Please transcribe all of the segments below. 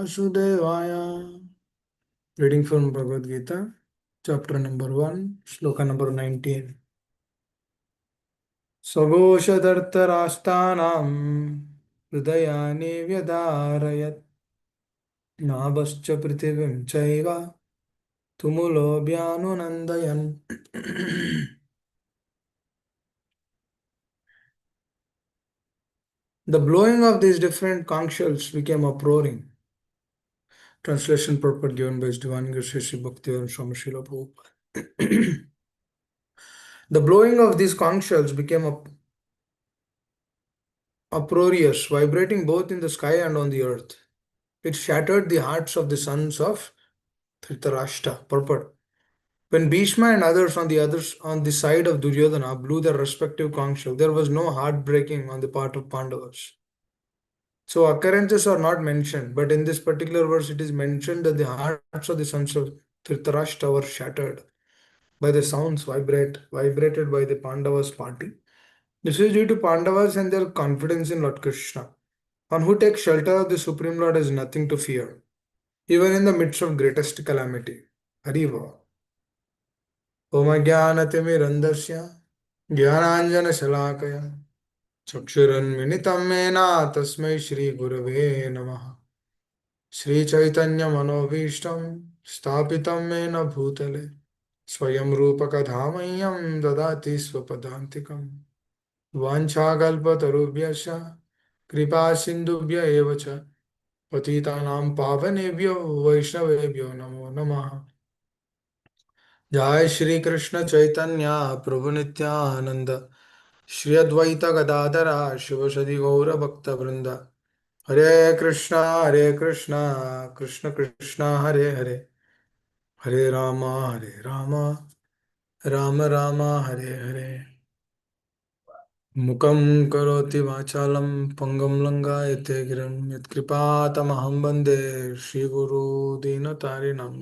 Vasudevaya. Reading from Bhagavad Gita, chapter number 1, sloka number 19. Saghoshadartarashtanam hridayani vyadarayat nabhascha prithivim chaiva tumulobhyanunandayan. The blowing of these different conch shells became uproaring. Translation purport given by His Divine Grace Sri Bhaktivedanta Swami Srila Prabhupada. The blowing of these conch shells became uproarious, vibrating both in the sky and on the earth. It shattered the hearts of the sons of Dhritarashtra. Purport. When Bhishma and others on the side of Duryodhana blew their respective conch shell, there was no heartbreaking on the part of Pandavas. So occurrences are not mentioned, but in this particular verse it is mentioned that the hearts of the sons of Dhritarashtra were shattered by the sounds vibrated by the Pandavas party. This is due to Pandavas and their confidence in Lord Krishna. One who takes shelter of the Supreme Lord has nothing to fear, even in the midst of greatest calamity. Hariva. Om Jnanatimirandasya Jnananjana Shalakaya Chakshuranminitam Mena Tasmai Shri Gurave Namaha Shri Chaitanya Manobhishtam Stapitam Mena Bhutale Swayam Rupaka Dhamayam Dadati Swapadantikam Vanchakalpatarubhyasya Kripa Sindhubhya Evacha पतितानां पावनेभ्यो वैष्णवेभ्यो नमो नमः। जय श्री कृष्ण चैतन्य प्रभु नित्यानंद श्री अद्वैत गदाधर शिवसदि गौर भक्त वृंद। हरे कृष्णा कृष्ण कृष्णा हरे हरे हरे राम राम राम हरे हरे। मुखं करोति वाचालं पंगुं लंघयते गिरिं यत्कृपातमहं वन्दे श्रीगुरु दीनतारिणं।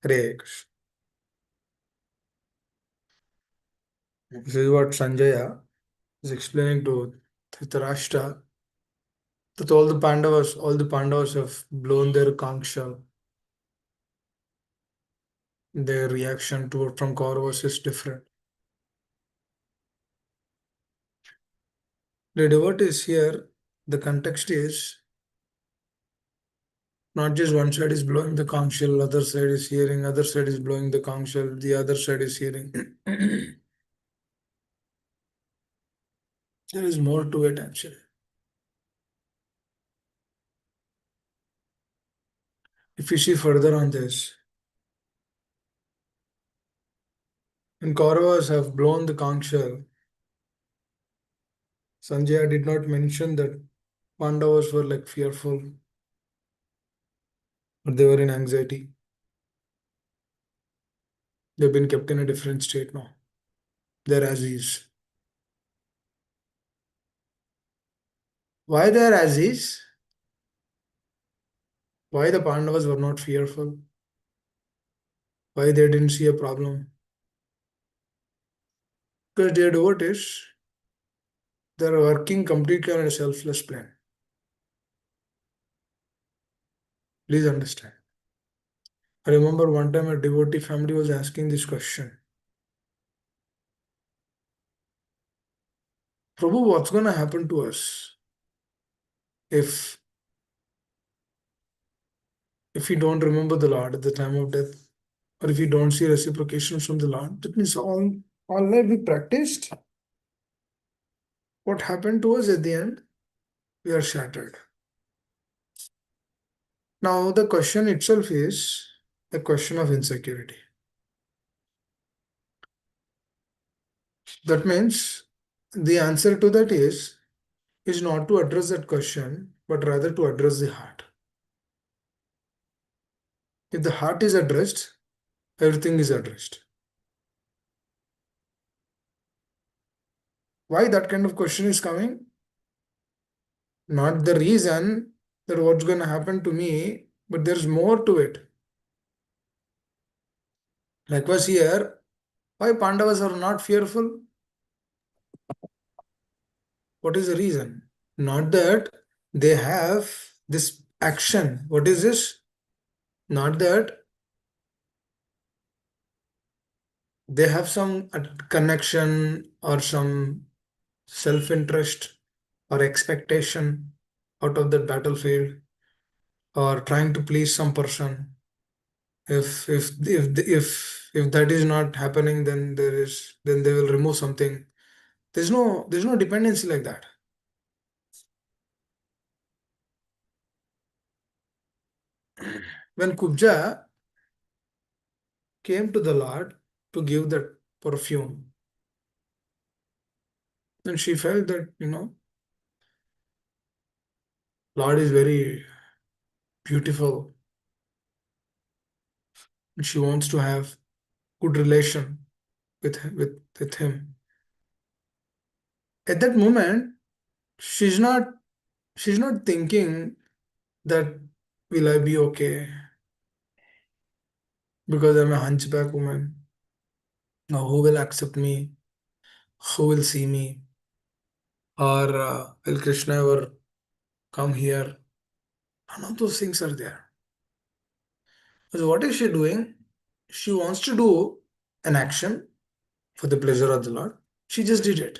हरे Krishna. This is what Sanjaya is explaining to Dhritarashtra, that all the Pandavas have blown their conch shell. Their reaction to from Kauravas is different. The devotees here, the context is not just one side is blowing the conch shell, other side is hearing, other side is blowing the conch shell, the other side is hearing. There is more to it actually. If you see further on this, when Kauravas have blown the conch shell, Sanjaya did not mention that Pandavas were like fearful, or they were in anxiety. They've been kept in a different state now. They're as is. Why they're as is? Why the Pandavas were not fearful? Why they didn't see a problem? Because they are devotees, they're working completely on a selfless plan. Please understand. I remember one time a devotee family was asking this question. Prabhu, what's going to happen to us if we don't remember the Lord at the time of death, or if we don't see reciprocation from the Lord? That means all life we practiced. What happened to us at the end? We are shattered. Now the question itself is a question of insecurity. That means the answer to that is not to address that question, but rather to address the heart. If the heart is addressed, everything is addressed. Why that kind of question is coming? Not the reason that what's going to happen to me, but there's more to it. Likewise here, why Pandavas are not fearful? What is the reason? Not that they have this action. What is this? Not that they have some connection or some self interest or expectation out of that battlefield, or trying to please some person. If that is not happening, then they will remove something. There's no dependency like that. When Kubja came to the Lord to give that perfume, then she felt that, Lord is very beautiful and she wants to have good relation with him. At that moment, she's not she's not thinking that will I be okay because I'm a hunchback woman. Now who will accept me? Who will see me? Or will Krishna ever come here? None of those things are there. So what is she doing? She wants to do an action for the pleasure of the Lord. She just did it.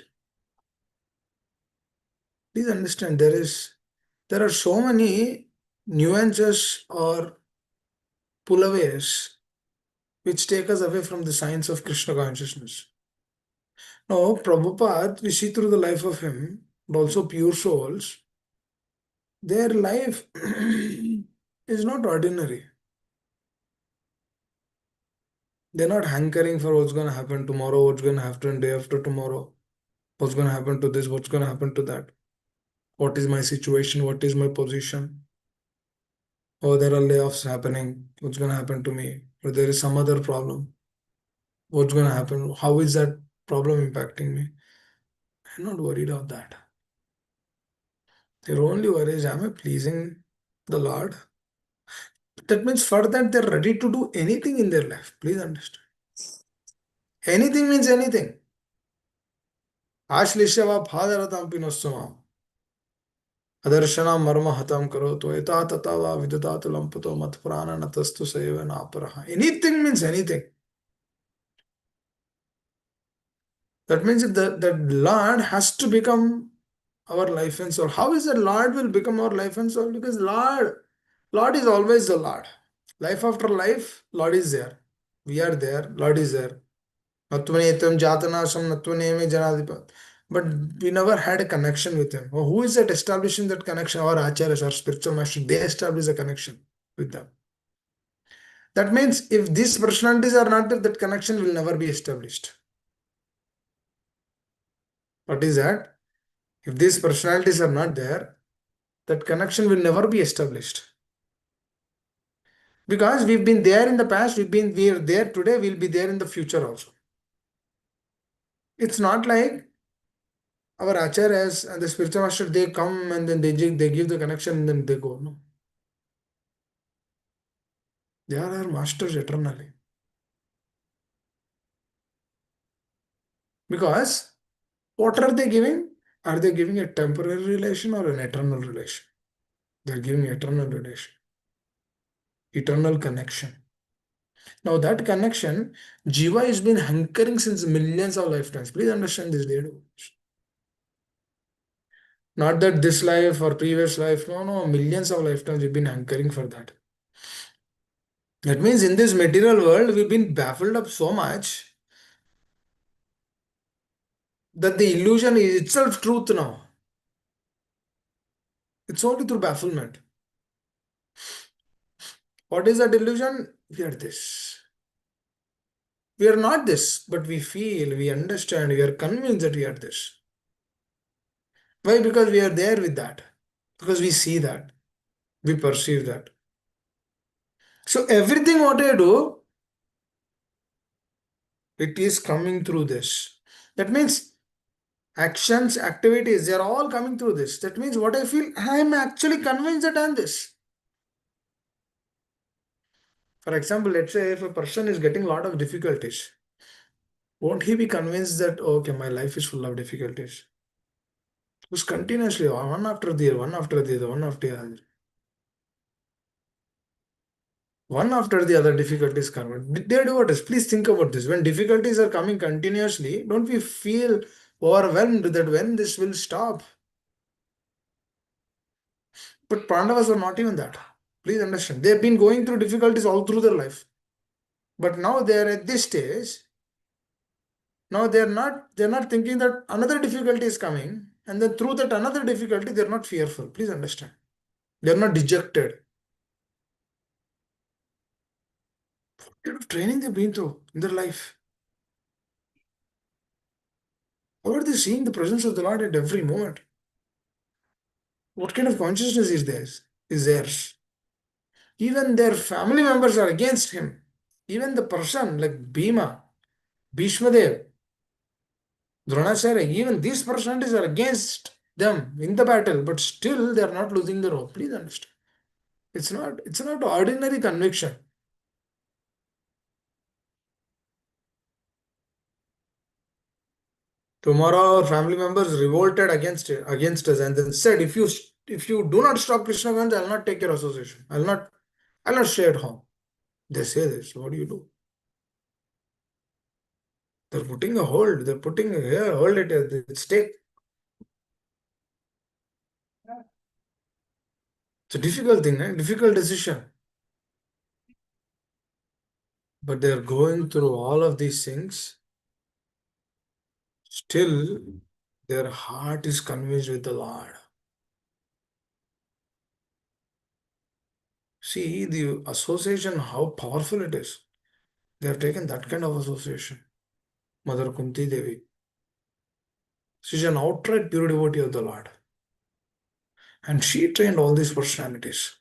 Please understand there are so many nuances or pullaways which take us away from the science of Krishna consciousness. Now, Prabhupada, we see through the life of him, but also pure souls, their life is not ordinary. They're not hankering for what's going to happen tomorrow, what's going to happen day after tomorrow, what's going to happen to this, what's going to happen to that, what is my situation, what is my position. Oh, there are layoffs happening, what's going to happen to me, or there is some other problem, what's going to happen, how is that problem impacting me. I'm not worried about that. Their only worry is, am I pleasing the Lord? That means for that they're ready to do anything in their life. Please understand. Anything means anything. आश्लिष्यवा फादरतां पिनोत्समाम् अदर्शना मर्म हतं करोतु एता तथा वा विदधातु लंपतो मत प्राण नतस्तु save नापरः. Anything means anything. That means that Lord has to become our life and soul. How is that Lord will become our life and soul? Because Lord is always the Lord. Life after life, Lord is there. We are there, Lord is there. Natvanetam jatanasam natvaneme janadipa. But we never had a connection with him. Well, who is that establishing that connection? Our acharyas, our spiritual master, they establish a connection with them. That means if these personalities are not there, that connection will never be established. What is that? If these personalities are not there, that connection will never be established. Because we've been there in the past, we are there today, we'll be there in the future also. It's not like our acharyas and the spiritual master, they come and then they give the connection and then they go. No. They are our masters eternally. Because what are they giving? Are they giving a temporary relation or an eternal relation? They're giving eternal relation, eternal connection. Now that connection, Jiva has been hankering since millions of lifetimes. Please understand this, dear. Not that this life or previous life, no, millions of lifetimes we've been hankering for that. That means in this material world, we've been baffled up so much that the illusion is itself truth now. It's only through bafflement. What is that illusion? We are this. We are not this, but we feel, we understand, we are convinced that we are this. Why? Because we are there with that. Because we see that. We perceive that. So everything what I do, it is coming through this. That means actions, activities, they are all coming through this. That means what I feel, I am actually convinced that I am this. For example, let's say if a person is getting a lot of difficulties, won't he be convinced that, okay, my life is full of difficulties? Because continuously, one after the other, one after the other, one after the other. One after the other difficulties come. Dear devotees, please think about this. When difficulties are coming continuously, don't we feel overwhelmed that when this will stop? But Pandavas were not even that. Please understand. They've been going through difficulties all through their life. But now they're at this stage. Now they're not thinking that another difficulty is coming. And then through that another difficulty, they're not fearful. Please understand. They're not dejected. What kind of training they've been through in their life? How are they seeing the presence of the Lord at every moment? What kind of consciousness is theirs? Is theirs? Even their family members are against him. Even the person like Bhima, Bhishmadev, Dronacharya, even these personalities are against them in the battle, but still they are not losing their hope. Please understand. It's not ordinary conviction. Tomorrow our family members revolted against us and then said, if you do not stop Krishna consciousness, I'll not take your association. I'll not stay at home. They say this. What do you do? They're putting a hold. They're putting here, hold it at stake. It's a difficult thing, eh? Difficult decision. But they're going through all of these things. Still, their heart is convinced with the Lord. See the association, how powerful it is. They have taken that kind of association. Mother Kunti Devi. She's an outright pure devotee of the Lord. And she trained all these personalities,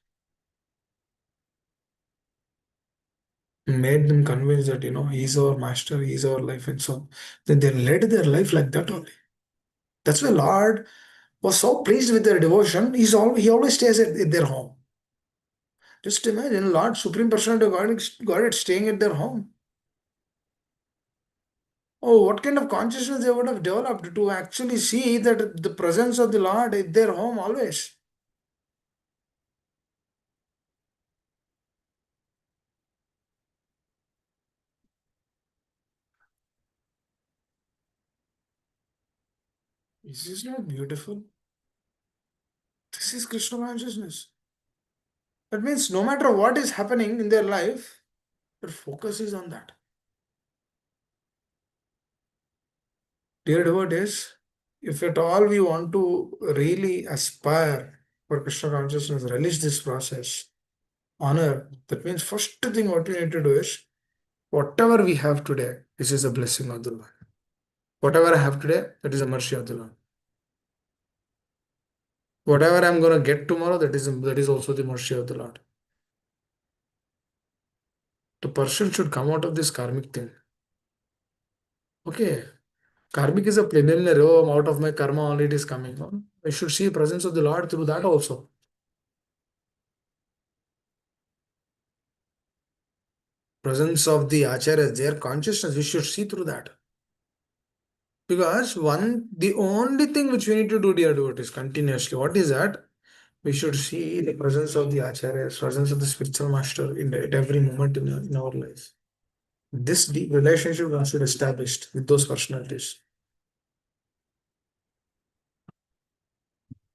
made them convinced that, he's our master, he's our life, and so on. Then they led their life like that only. That's why Lord was so pleased with their devotion. He always stays at their home. Just imagine Lord Supreme Personality of God staying at their home. Oh, what kind of consciousness they would have developed to actually see that the presence of the Lord at their home always. Is this not beautiful? This is Krishna consciousness. That means no matter what is happening in their life, their focus is on that. Dear devotees, if at all we want to really aspire for Krishna consciousness, relish this process, honor, that means first thing what we need to do is whatever we have today, this is a blessing of the Lord. Whatever I have today, that is a mercy of the Lord. Whatever I'm going to get tomorrow, that is also the mercy of the Lord. The person should come out of this karmic thing. Okay, karmic is a preliminary. Oh, out of my karma only it is coming. No? I should see presence of the Lord through that also. Presence of the acharyas, their consciousness, we should see through that. Because the only thing which we need to do, dear devotees, continuously, what is that? We should see the presence of the acharyas, presence of the spiritual master at every moment in our life. This deep relationship we should establish with those personalities.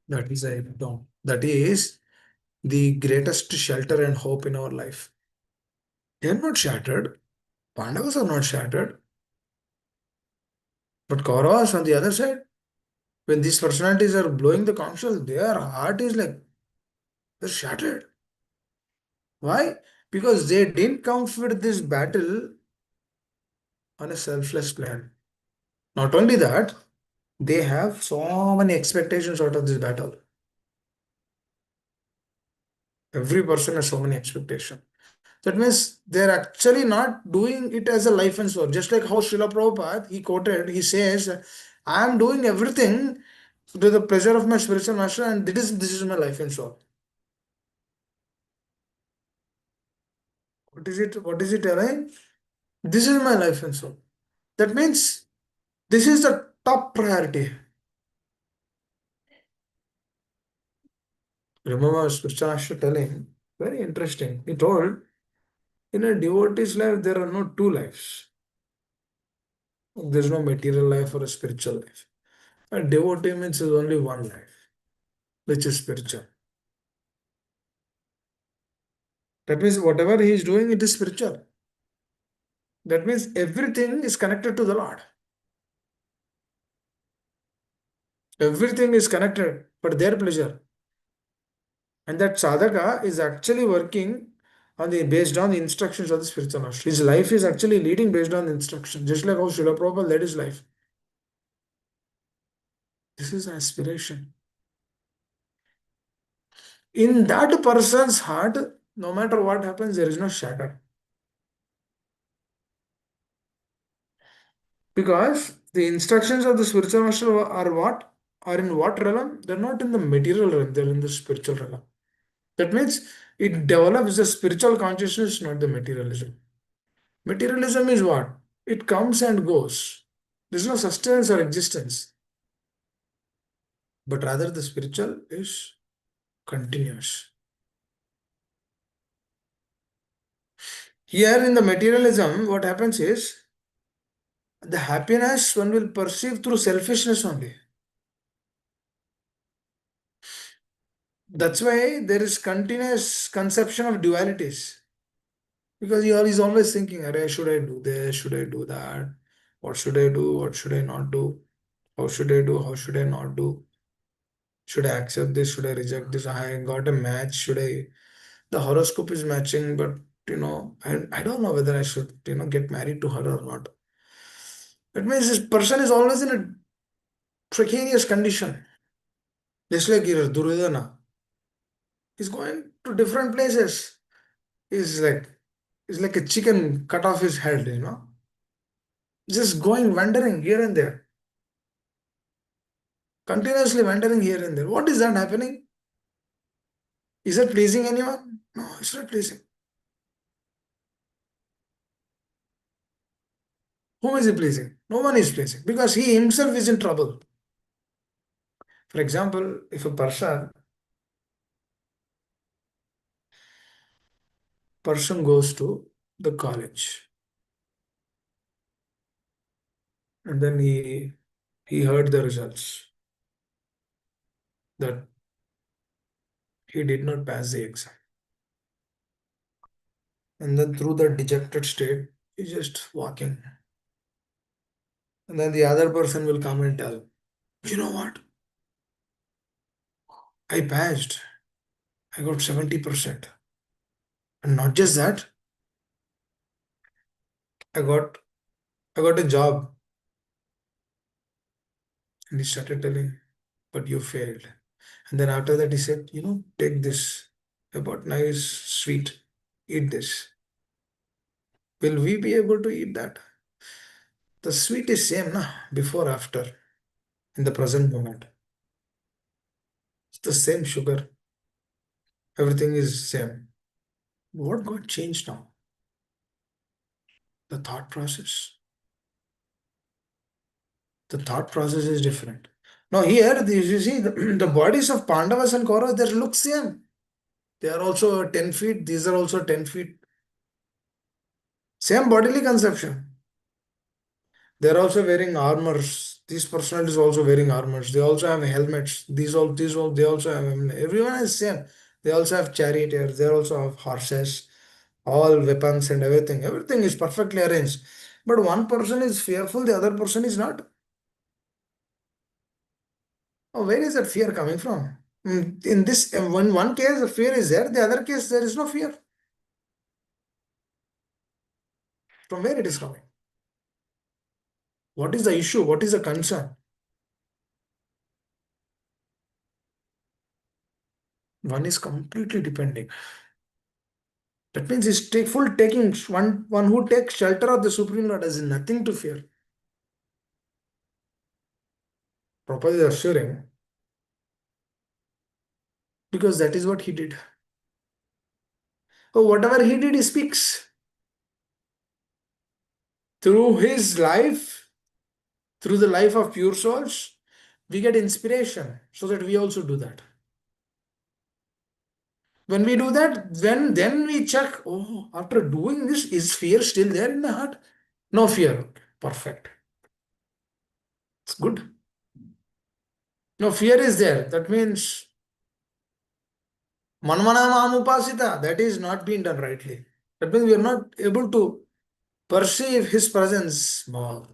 That is a no. That is the greatest shelter and hope in our life. They are not shattered. Pandavas are not shattered. But Kauravas on the other side, when these personalities are blowing the council, their heart is like they're shattered. Why? Because they didn't come for this battle on a selfless plan. Not only that, they have so many expectations out of this battle. Every person has so many expectations. That means they're actually not doing it as a life and soul. Just like how Srila Prabhupada, he says, I am doing everything to the pleasure of my spiritual master, and this is my life and soul. What is it? What is it telling? This is my life and soul. That means this is the top priority. Remember spiritual master telling, very interesting. He told In a devotee's life, there are no two lives. There's no material life or a spiritual life. A devotee means there's only one life, which is spiritual. That means whatever he is doing, it is spiritual. That means everything is connected to the Lord. Everything is connected for their pleasure. And that sadhaka is actually working on the based on the instructions of the spiritual master. His life is actually leading based on the instruction, just like how Srila Prabhupada led his life. This is aspiration. In that person's heart, no matter what happens, there is no shatter. Because the instructions of the spiritual master are what? Are in what realm? They're not in the material realm, they're in the spiritual realm. That means it develops the spiritual consciousness, not the materialism. Materialism is what? It comes and goes. There's no sustenance or existence. But rather the spiritual is continuous. Here in the materialism, what happens is the happiness one will perceive through selfishness only. That's why there is continuous conception of dualities. Because he is always thinking, Array, should I do this? Should I do that? What should I do? What should I not do? How should I do? How should I not do? Should I accept this? Should I reject this? I got a match. Should I? The horoscope is matching, but I don't know whether I should, get married to her or not. That means this person is always in a precarious condition. Just like here, Duryodhana. He's going to different places. He's like It's like a chicken cut off his head. Just going wandering here and there, continuously wandering here and there. What is that happening? Is that pleasing anyone? No, it's not pleasing. Whom is he pleasing? No one is pleasing because he himself is in trouble. For example, if a person goes to the college and then he heard the results that he did not pass the exam, and then through that dejected state, he's just walking, and then the other person will come and tell, you know what? I passed. I got 70%. And not just that, I got I got a job. And he started telling, but you failed. And then after that he said, take this. I bought nice sweet. Eat this. Will we be able to eat that? The sweet is same, na? Before, after, in the present moment. It's the same sugar. Everything is same. What got changed now? The thought process. The thought process is different. Now here, you see, the bodies of Pandavas and Kauravas, they look same. They are also 10 feet. These are also 10 feet. Same bodily conception. They are also wearing armors. These personalities also wearing armors. They also have helmets. These all, they also have, everyone is same. They also have charioteers. They also have horses, all weapons and everything. Everything is perfectly arranged. But one person is fearful, the other person is not. Oh, where is that fear coming from? In this, in one case, the fear is there. The other case, there is no fear. From where it is coming? What is the issue? What is the concern? One is completely depending. That means he's full taking one who takes shelter of the Supreme Lord has nothing to fear. Prabhupada is assuring because that is what he did. So whatever he did, he speaks. Through his life, through the life of pure souls, we get inspiration so that we also do that. When we do that, then we check, oh, after doing this, is fear still there in the heart? No fear. Perfect. It's good. No fear is there. That means manmana mamupasita. That is not being done rightly. That means we are not able to perceive his presence more.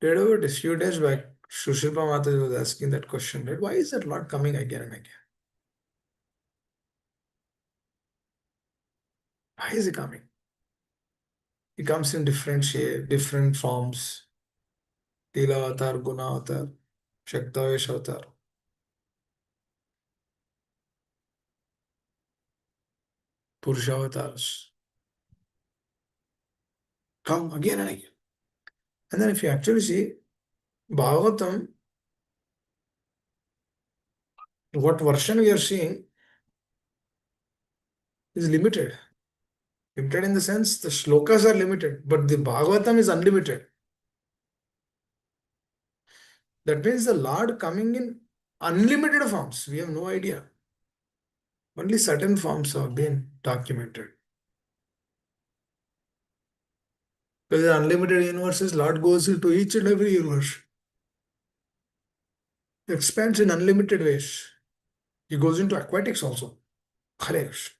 Did over a few days back, Sushilpa Mataji was asking that question, right? Why is that Lord coming again and again? Why is he coming? He comes in different shape, different forms. Tila avatar, Guna avatar, Shaktavesh avatar, Purusha avatars. Come again and again. And then if you actually see Bhagavatam, what version we are seeing is limited. Limited in the sense the shlokas are limited, but the Bhagavatam is unlimited. That means the Lord coming in unlimited forms. We have no idea. Only certain forms have been documented. Because the unlimited universes, Lord goes into each and every universe. He expands in unlimited ways. He goes into aquatics also. Hare Krishna.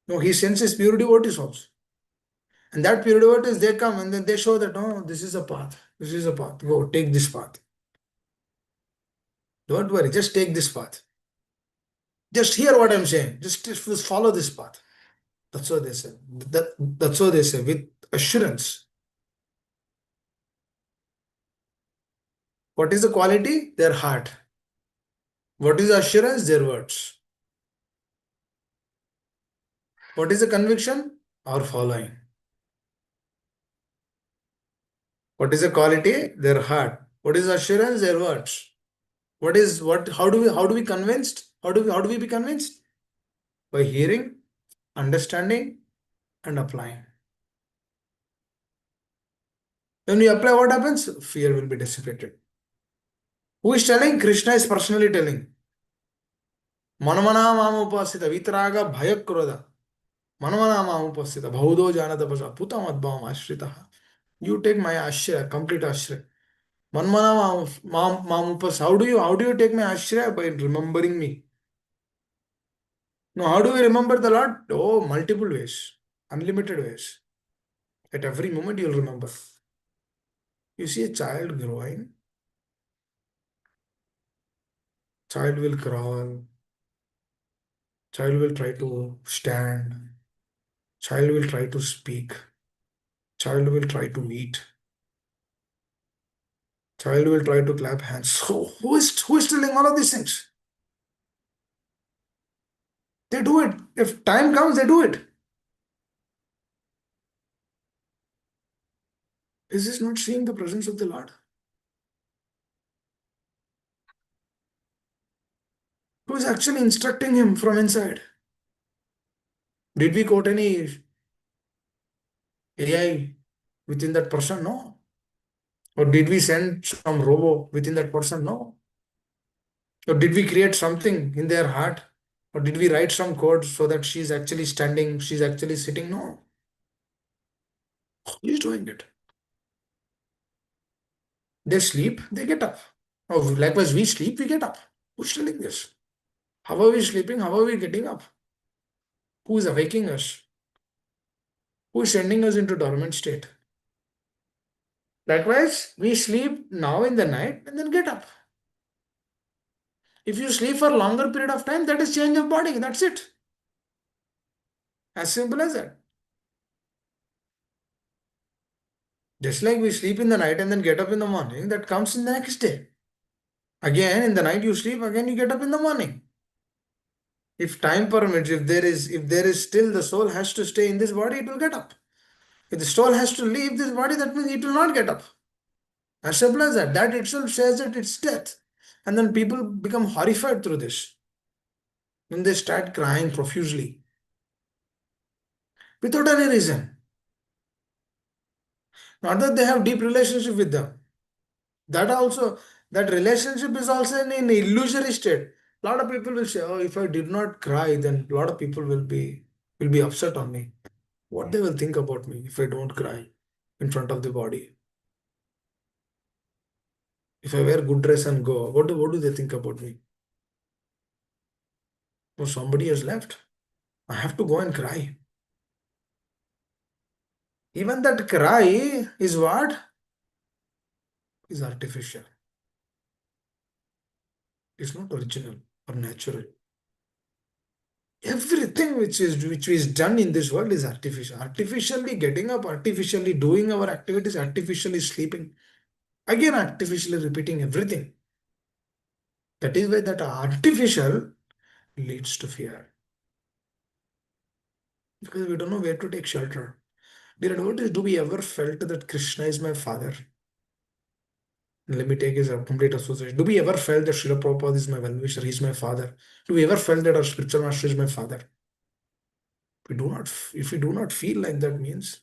No, he sends his pure devotees also. And that pure devotees, they come and then they show that, oh, this is a path. This is a path. Go, take this path. Don't worry, just take this path. Just hear what I'm saying. Just follow this path. That's what they say. That's what they say with assurance. What is the quality? Their heart. What is the assurance? Their words. What is the conviction? Our following. What is the quality? Their heart. What is the assurance? Their words. What is what? How do we convinced? How do we be convinced? By hearing, understanding, and applying. When we apply, what happens? Fear will be dissipated. Who is telling? Krishna is personally telling. Manmana mamupasita vitraga bhayakroda. Manmana mamupasita bhaudo janata pasa putam adbhavam ashrita. You take my ashraya, complete ashraya. Manmana mamupas. How do you take my ashraya? By remembering me. Now, how do we remember the Lord? Oh, multiple ways, unlimited ways. At every moment, you'll remember. You see a child growing, child will crawl, child will try to stand, child will try to speak, child will try to eat, child will try to clap hands. So, who is telling all of these things? They do it. If time comes, they do it. Is this not seeing the presence of the Lord? Who is actually instructing him from inside? Did we quote any AI within that person? No. Or did we send some robo within that person? No. Or did we create something in their heart? Or did we write some code so that she's actually standing, she's actually sitting? No. Who is doing it? They sleep, they get up. Oh, likewise, we sleep, we get up. Who's telling this? How are we sleeping? How are we getting up? Who is awaking us? Who is sending us into dormant state? Likewise, we sleep now in the night and then get up. If you sleep for a longer period of time, that is change of body. That's it. As simple as that. Just like we sleep in the night and then get up in the morning, that comes in the next day. Again, in the night you sleep, again you get up in the morning. If time permits, if there is still the soul has to stay in this body, it will get up. If the soul has to leave this body, that means it will not get up. As simple as that. That itself says that it's death. And then people become horrified through this. When they start crying profusely. Without any reason. Not that they have deep relationship with them. That also, That relationship is also in an illusory state. A lot of people will say, "Oh, if I did not cry, then a lot of people will be upset on me. What they will think about me if I don't cry in front of the body? If I wear good dress and go, what do they think about me? Oh, somebody has left. I have to go and cry. Even that cry is what is artificial. It's not original or natural. Everything which is done in this world is artificial. Artificially getting up, artificially doing our activities, artificially sleeping. Again, artificially repeating everything. That is why that artificial leads to fear. Because we don't know where to take shelter. Dear devotees, do we ever felt that Krishna is my father? Let me take his complete association. Do we ever felt that Srila Prabhupada is my well-wisher, he's my father? Do we ever felt that our spiritual master is my father? If we do not feel like that means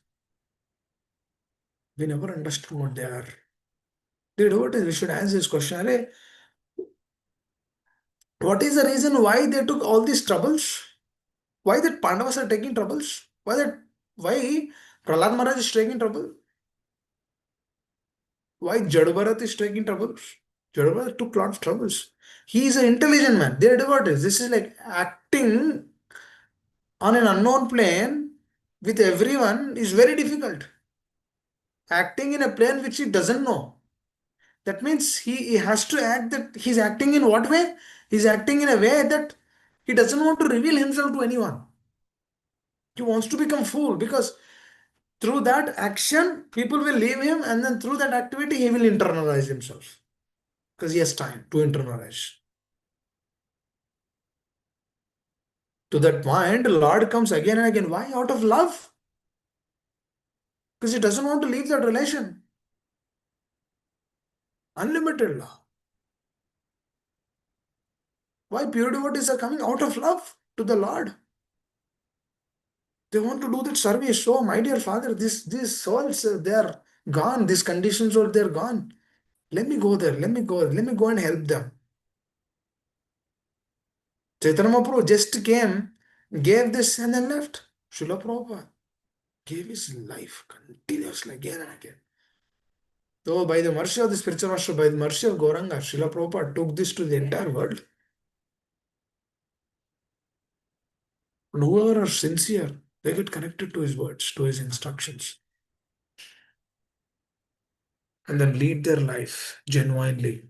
we never understood what they are. Dear devotees, we should answer this question. Arey, what is the reason why they took all these troubles? Why that Pandavas are taking troubles? Why Prahlad Maharaj is taking trouble? Why Jadbharat is taking troubles? Jadbharat took lot of troubles. He is an intelligent man. They are devotees. This is like acting on an unknown plane with everyone is very difficult. Acting in a plane which he doesn't know. That means he has to act that he's acting in what way? He's acting in a way that he doesn't want to reveal himself to anyone. He wants to become fool because through that action, people will leave him, and then through that activity, he will internalize himself because he has time to internalize. To that point, Lord comes again and again. Why? Out of love. Because he doesn't want to leave that relation. Unlimited love. Why pure devotees are coming? Out of love to the Lord. They want to do that service. So, my dear Father, these souls, they are gone. These conditions are they're gone. Let me go there. Let me go. Let me go and help them. Chaitanya Mahaprabhu just came, gave this, and then left. Srila Prabhupada gave his life continuously again and again. So, by the mercy of the spiritual master, by the mercy of Gauranga, Srila Prabhupada took this to the entire world. And whoever are sincere, they get connected to his words, to his instructions, and then lead their life genuinely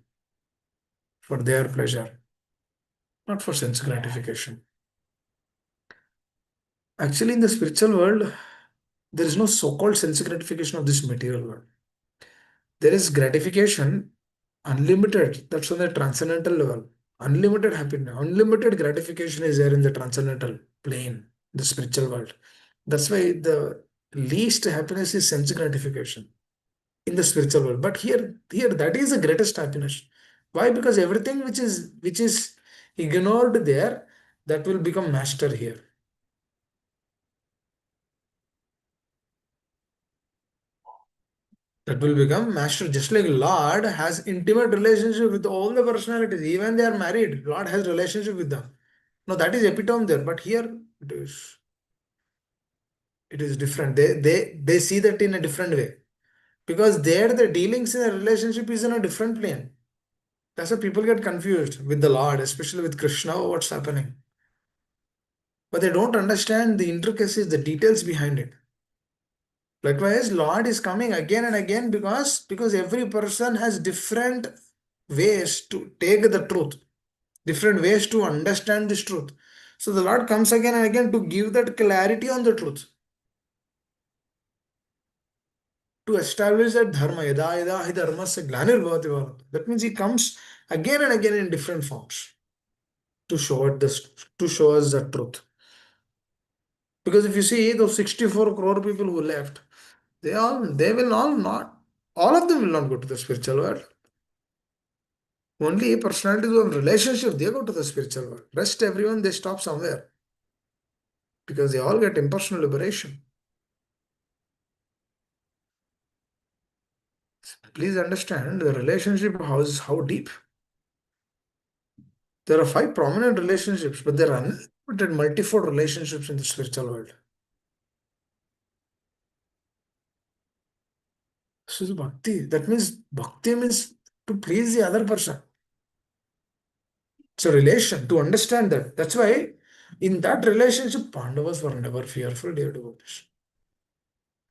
for their pleasure, not for sense gratification. Actually, in the spiritual world, there is no so-called sense gratification of this material world. There is gratification unlimited. That's on the transcendental level. Unlimited happiness, unlimited gratification is there in the transcendental plane, the spiritual world. That's why the least happiness is sense gratification in the spiritual world. But here that is the greatest happiness. Why? Because everything which is ignored there, that will become master here. That will become master. Just like Lord has intimate relationship with all the personalities, even they are married. Lord has relationship with them. No, that is epitome there. But here it is different. They see that in a different way. Because there the dealings in a relationship is in a different plane. That's why people get confused with the Lord, especially with Krishna, what's happening. But they don't understand the intricacies, the details behind it. Likewise, Lord is coming again and again because every person has different ways to take the truth, different ways to understand this truth. So the Lord comes again and again to give that clarity on the truth, to establish that dharma, yada yada hi dharmasya glanirvavati bharat. That means he comes again and again in different forms to show it this, to show us the truth. Because if you see those 64 crore people who left, they will all not, all of them will not go to the spiritual world. Only personalities who have relationship, they go to the spiritual world. Rest everyone, they stop somewhere because they all get impersonal liberation. Please understand the relationship how deep. There are five prominent relationships, but there are unlimited multifold relationships in the spiritual world. This is bhakti. That means bhakti means to please the other person. It's a relation to understand that. That's why in that relationship, Pandavas were never fearful, dear devotees.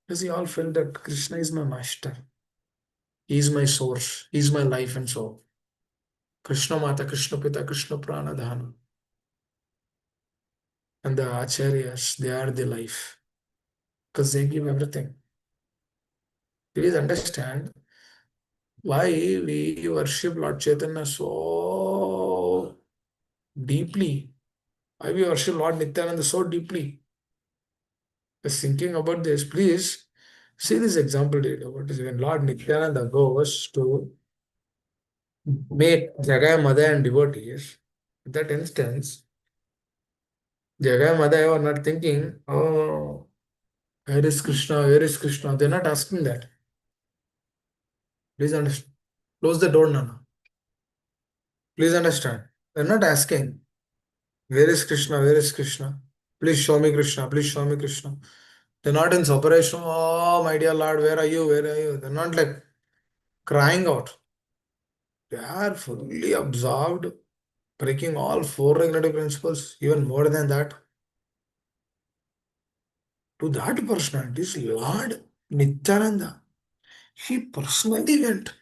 Because they all felt that Krishna is my master. He is my source. He is my life and soul. Krishna Mata, Krishna Pita, Krishna Prana Dhanu. And the Acharyas, they are the life. Because they give everything. Please understand why we worship Lord Chaitanya so deeply. Why we worship Lord Nityananda so deeply. Just thinking about this, please see this example data. What is when Lord Nityananda goes to make Jagai Mada and devotees, in that instance, Jagai Mada are not thinking, oh, where is Krishna? Where is Krishna? They're not asking that. Please understand. Close the door, Nana. Please understand. They're not asking, where is Krishna? Where is Krishna? Please show me Krishna. Please show me Krishna. They're not in separation. Oh, my dear Lord, where are you? Where are you? They're not like crying out. They are fully absorbed, breaking all four regulative principles, even more than that. To that personality is Lord Nityananda. He personally went.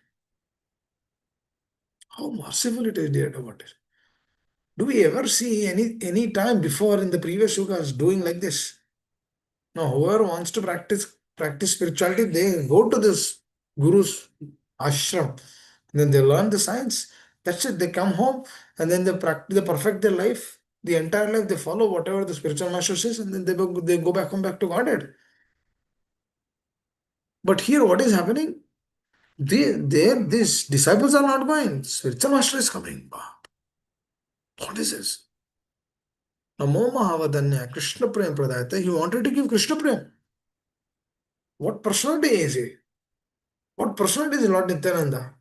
How merciful it is, dear devotees. Do we ever see any time before in the previous yugas doing like this? No, whoever wants to practice spirituality, they go to this guru's ashram. Then they learn the science. That's it. They come home and then they practice, they perfect their life. The entire life they follow whatever the spiritual master says, and then they go back home back to Godhead. But here, what is happening? These disciples are not going. Spiritual master is coming. What is this? Namo Mahavadanya Krishna Prem Pradayata. He wanted to give Krishna Prem. What personality is he? What personality is Lord Nityananda?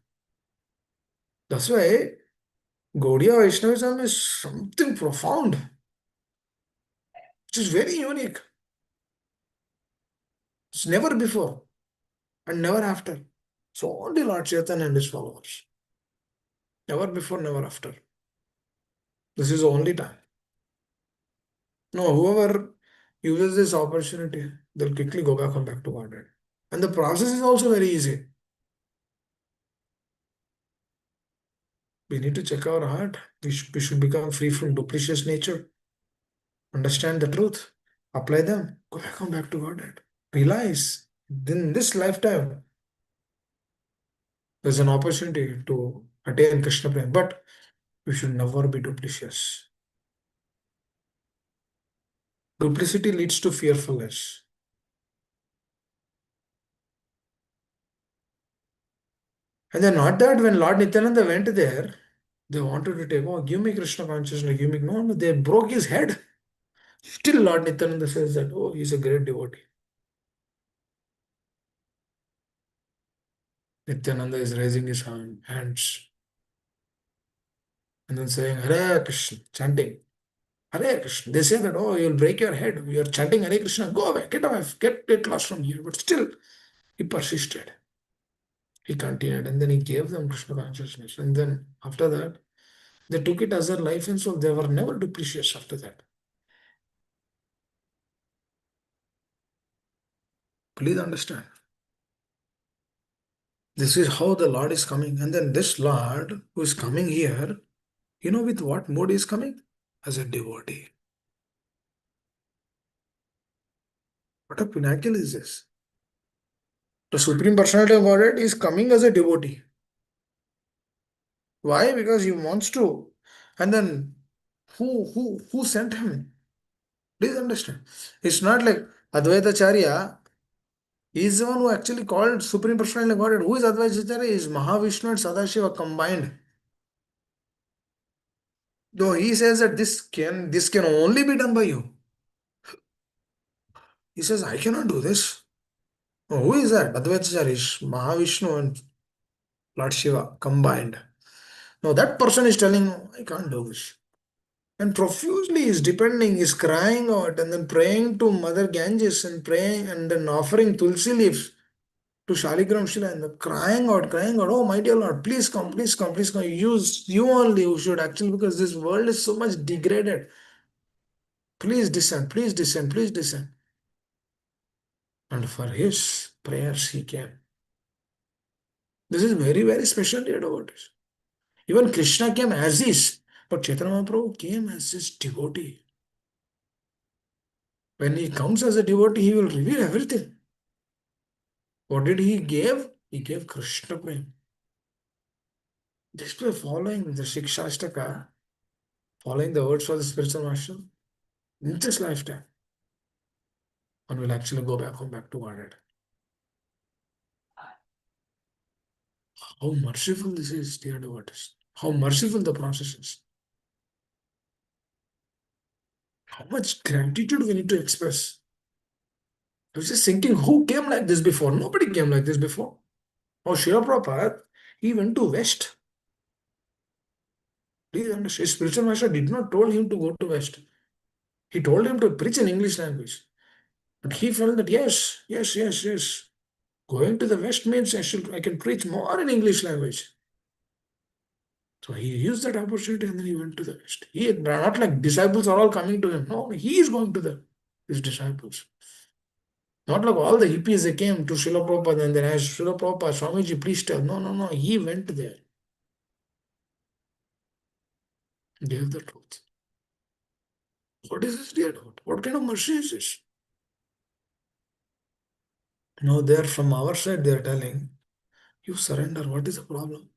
That's why Gaudiya Vaishnavism is something profound, which is very unique. It's never before and never after. So only Lord Chaitanya and his followers. Never before, never after. This is the only time. No, whoever uses this opportunity, they'll quickly go back and back to Godhead. And the process is also very easy. We need to check our heart. We should become free from duplicitous nature. Understand the truth. Apply them. Go back and back to Godhead. Realize in this lifetime, there's an opportunity to attain Krishna Prem, but we should never be duplicitous. Duplicity leads to fearfulness. And then not that when Lord Nityananda went there, they wanted to take, oh, give me Krishna consciousness, give me. No, no, they broke his head. Still, Lord Nityananda says that, oh, he's a great devotee. Nityananda is raising his hands and then saying, Hare Krishna, chanting. Hare Krishna. They say that, oh, you'll break your head. You're chanting Hare Krishna. Go away, get lost from here. But still, he persisted. He continued and then he gave them Krishna consciousness. And then after that, they took it as their life and soul. They were never duplicitous after that. Please understand. This is how the Lord is coming. And then this Lord who is coming here, with what mode he is coming? As a devotee. What a pinnacle is this? The Supreme Personality of Godhead is coming as a devotee. Why? Because he wants to. And then who sent him? Please understand. It's not like Advaita Acharya. He is the one who actually called Supreme Personality of Godhead. Who is Advaita Acharya? Is Mahavishnu and Sadashiva combined. Though he says that this can only be done by you. He says, I cannot do this. Oh, who is that? Advaitacharya is Mahavishnu and Lord Shiva combined. Now that person is telling, "Oh, I can't do this." And profusely is depending, is crying out and then praying to Mother Ganges and praying and then offering tulsi leaves to Shaligram Shila and crying out, oh my dear Lord, please come, please come, please come. Use you only who should actually, because this world is so much degraded. Please descend, please descend, please descend. And for his prayers he came. This is very, very special dear devotees. Even Krishna came as is, but Chaitanya Mahaprabhu came as his devotee. When he comes as a devotee, he will reveal everything. What did he give? He gave Krishna Prem. Just by following the Shikshashtaka, following the words of the spiritual master, in this lifetime, one will actually go back home, back to Godhead. How merciful this is, dear devotees. How merciful the process is. How much gratitude we need to express. I was just thinking, who came like this before? Nobody came like this before. Oh, Srila Prabhupada, he went to West. Please understand, his spiritual master did not told him to go to West. He told him to preach in English language. But he felt that yes, yes, yes, yes. Going to the West means I can preach more in English language. So he used that opportunity and then he went to the West. He not like disciples are all coming to him. No, he is going to his disciples. Not like all the hippies they came to Srila Prabhupada and then asked Srila Prabhupada, Swamiji, please tell. No, no, no. He went there. Gave the truth. What is this dear Lord? What kind of mercy is this? No, they're from our side, they're telling, you surrender. What is the problem?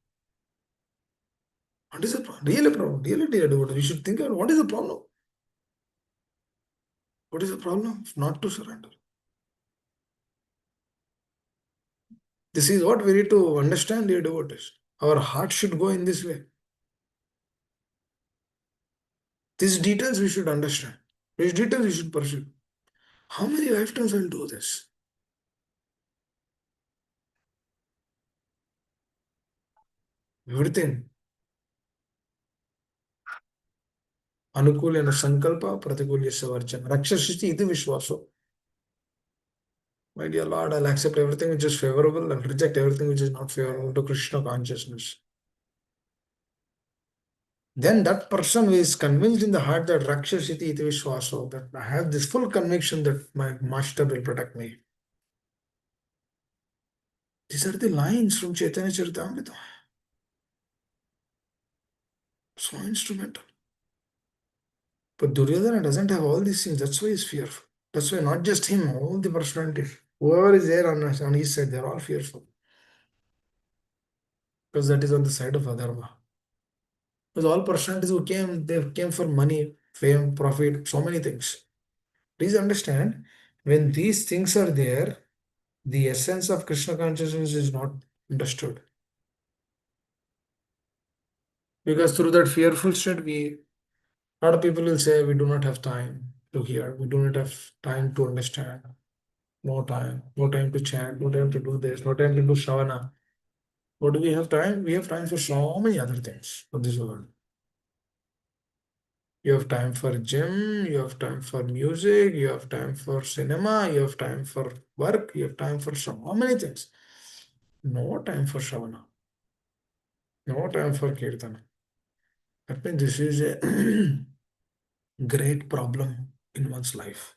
What is the problem? Really problem? Really, dear Lord, we should think about what is the problem? What is the problem? Not to surrender. This is what we need to understand, dear devotees. Our heart should go in this way. These details we should understand. These details we should pursue. How many lifetimes will do this? Everything. Anukulena sankalpa, pratikulya varchana. Rakshasiti iti vishwaso. My dear Lord, I'll accept everything which is favorable and reject everything which is not favorable to Krishna consciousness. Then that person who is convinced in the heart that Rakshasiti iti vishwaso, that I have this full conviction that my master will protect me. These are the lines from Chaitanya Charitamrita. So instrumental. But Duryodhana doesn't have all these things. That's why he's fearful. That's why not just him, all the personalities, whoever is there on his side, they're all fearful. Because that is on the side of Adharma. Because all personalities who came, they came for money, fame, profit, so many things. Please understand, when these things are there, the essence of Krishna consciousness is not understood. Because through that fearful state, a lot of people will say we do not have time to hear, we do not have time to understand. No time, no time to chant, no time to do this, no time to do shavana. What do we have time? We have time for so many other things of this world. You have time for gym, you have time for music, you have time for cinema, you have time for work, you have time for so many things. No time for shavana, no time for kirtana. That means this is a great problem in one's life.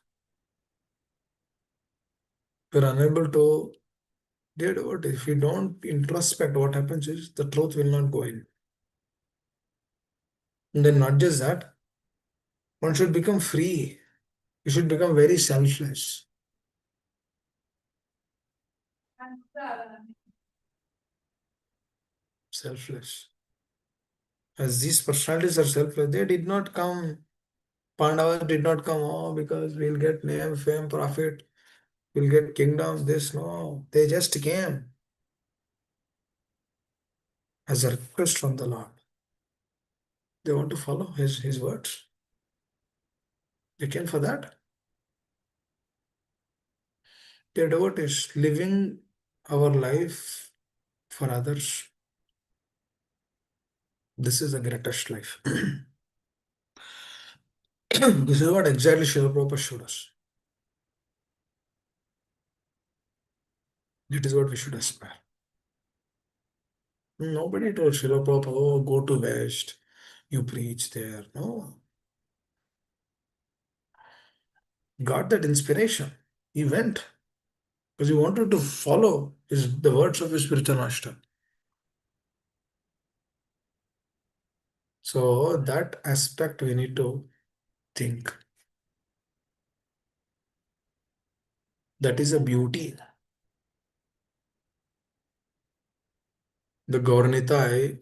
We're unable to get what if we don't introspect, what happens is the truth will not go in. And then not just that, one should become free. You should become very selfless. Selfless. As these personalities are selfless, they did not come, Pandavas did not come, oh, because we'll get name, fame, profit, we'll get kingdom, this, no. They just came as a request from the Lord. They want to follow his words. They came for that. Dear devotees, living our life for others, this is the greatest life. This is what exactly Srila Prabhupada showed us. That is what we should aspire. Nobody told Srila Prabhupada, oh, go to West, you preach there. No. Got that inspiration. He went because he wanted to follow the words of his spiritual master. So that aspect we need to think. That is a beauty. The Gauranitai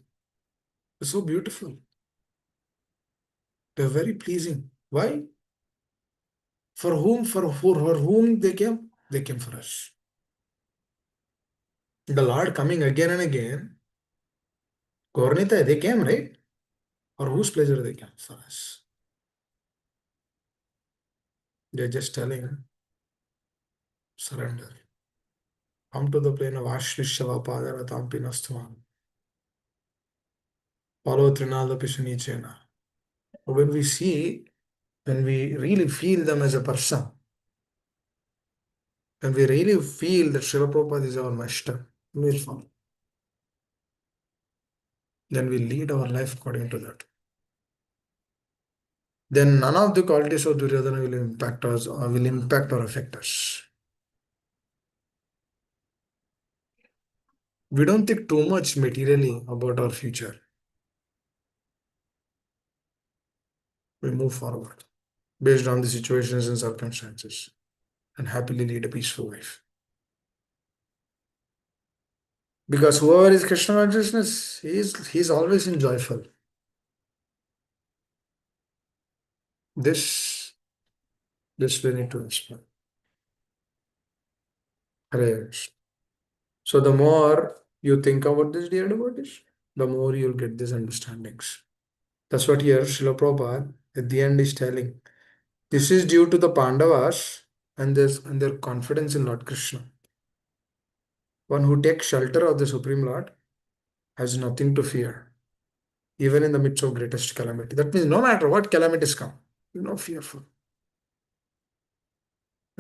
is so beautiful. They're very pleasing. Why? For whom they came? They came for us. The Lord coming again and again. Gauranitai, they came, right? For whose pleasure they came? For us. They're just telling, surrender. Come to the plane of Ashrishava Padaratam Pinasthavan. Follow Trinala Pishanichena. When we see, when we really feel them as a person, when we really feel that Srila Prabhupada is our master, we'll follow. Then we lead our life according to that. Then none of the qualities of Duryodhana will impact us or will impact or affect us. We don't think too much materially about our future. We move forward based on the situations and circumstances and happily lead a peaceful life. Because whoever is Krishna consciousness, he's always in joyful. This we need to inspire. Hare Krishna. So the more you think about this, dear devotees, the more you'll get these understandings. That's what here Srila Prabhupada at the end is telling. This is due to the Pandavas and their confidence in Lord Krishna. One who takes shelter of the Supreme Lord has nothing to fear, even in the midst of greatest calamity. That means no matter what calamities come, you're not fearful.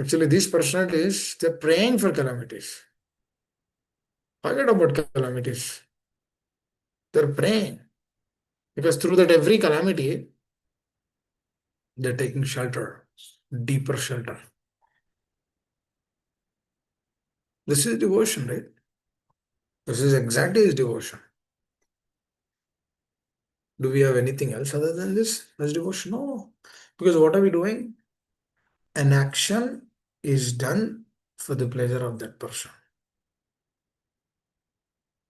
Actually, these personalities, they're praying for calamities. Forget about calamities. They're praying. Because through that every calamity, they're taking shelter, deeper shelter. This is devotion, right? This is exactly his devotion. Do we have anything else other than this as devotion? No. Because what are we doing? An action is done for the pleasure of that person.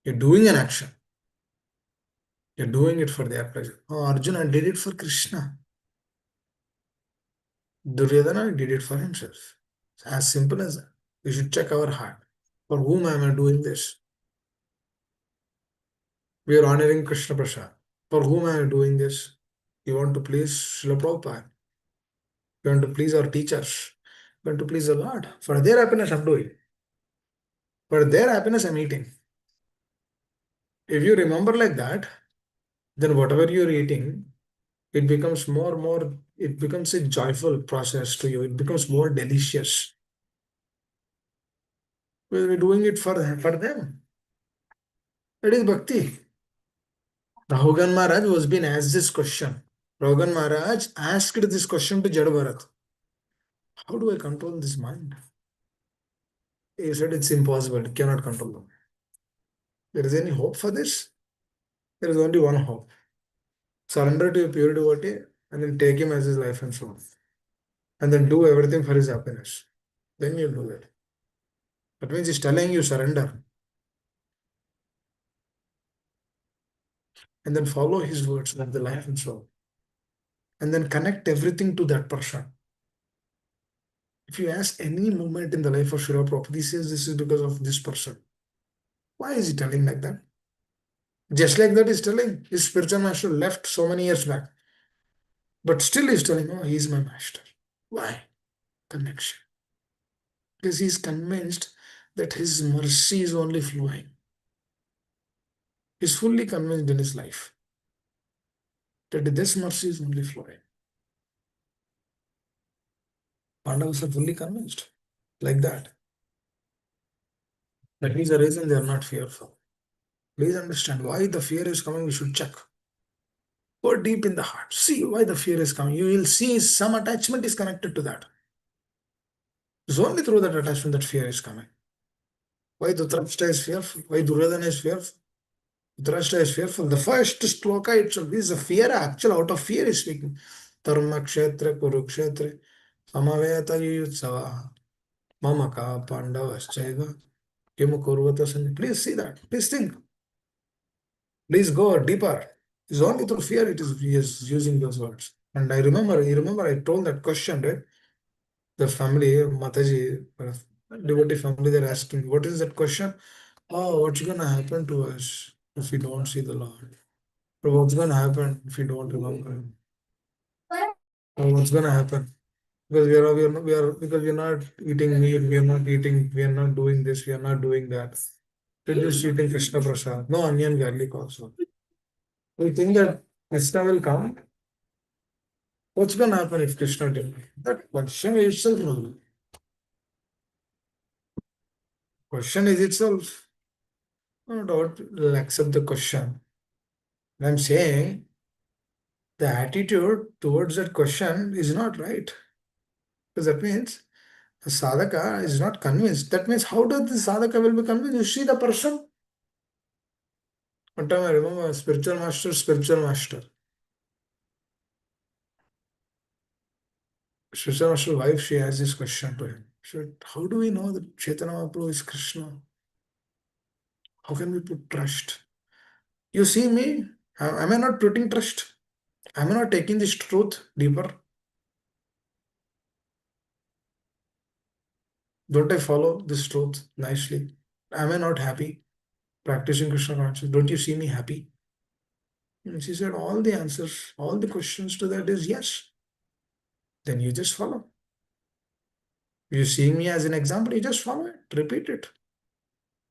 You're doing an action. You're doing it for their pleasure. Oh, Arjuna did it for Krishna. Duryodhana did it for himself. It's as simple as that. We should check our heart. For whom am I doing this? We are honoring Krishna Prasad. For whom am I doing this? You want to please Srila Prabhupada. You want to please our teachers. You want to please the Lord. For their happiness, I'm doing. For their happiness, I'm eating. If you remember like that, then whatever you're eating, it becomes it becomes a joyful process to you. It becomes more delicious. We're doing it for them. That is bhakti. Rahugan Maharaj was being asked this question. Rahugan Maharaj asked this question to Jada Bharat. How do I control this mind? He said it's impossible. You cannot control them. There is any hope for this? There is only one hope. Surrender to your pure devotee and then take him as his life and soul. And then do everything for his happiness. Then you'll do it. That means he's telling you surrender. And then follow his words like the life and soul. And then connect everything to that person. If you ask any moment in the life of Srila Prabhupada, he says this is because of this person. Why is he telling like that? Just like that, he's telling his spiritual master left so many years back. But still he's telling, oh, he's my master. Why? Connection. Because he's convinced that his mercy is only flowing. He's fully convinced in his life that this mercy is only flowing. Pandavas are fully convinced like that. That is the reason they are not fearful. Please understand why the fear is coming. We should check. Go deep in the heart. See why the fear is coming. You will see some attachment is connected to that. It's only through that attachment that fear is coming. Why Dhritarashtra is fearful? Why Duryodhana is fearful? Dhritarashtra is fearful. The first sloka itself is a fear. Actual out of fear is speaking. Dharma kshetra kurukshetra samaveta yuyutsava mamaka pandavaschaiva kimu kurvata sanjay. Please see that. Please think. Please go deeper. It's only through fear it is he is using those words. And I remember, you remember I told that question, right? The family, Mataji, devotee family, they're asking, what is that question? Oh, what's gonna happen to us if we don't see the Lord? Or what's gonna happen if we don't remember Him? Or what's gonna happen? Because because we are not eating meat, we are not doing this, we are not doing that. We're just eating Krishna Prasad, no onion garlic also. We think that Krishna will come. What's gonna happen if Krishna didn't? That question is itself. No doubt will accept the question. I'm saying the attitude towards that question is not right. Because that means the sadhaka is not convinced. That means how does the sadhaka will be convinced? You see the person. One time I remember a spiritual master, spiritual master wife, she asked this question to him. She said, how do we know that Chaitanya Mahaprabhu is Krishna? How can we put trust? You see me? Am I not putting trust? Am I not taking this truth deeper? Don't I follow this truth nicely? Am I not happy practicing Krishna consciousness? Don't you see me happy? And she said, all the answers, all the questions to that is yes. Then you just follow. You see me as an example, you just follow it, repeat it.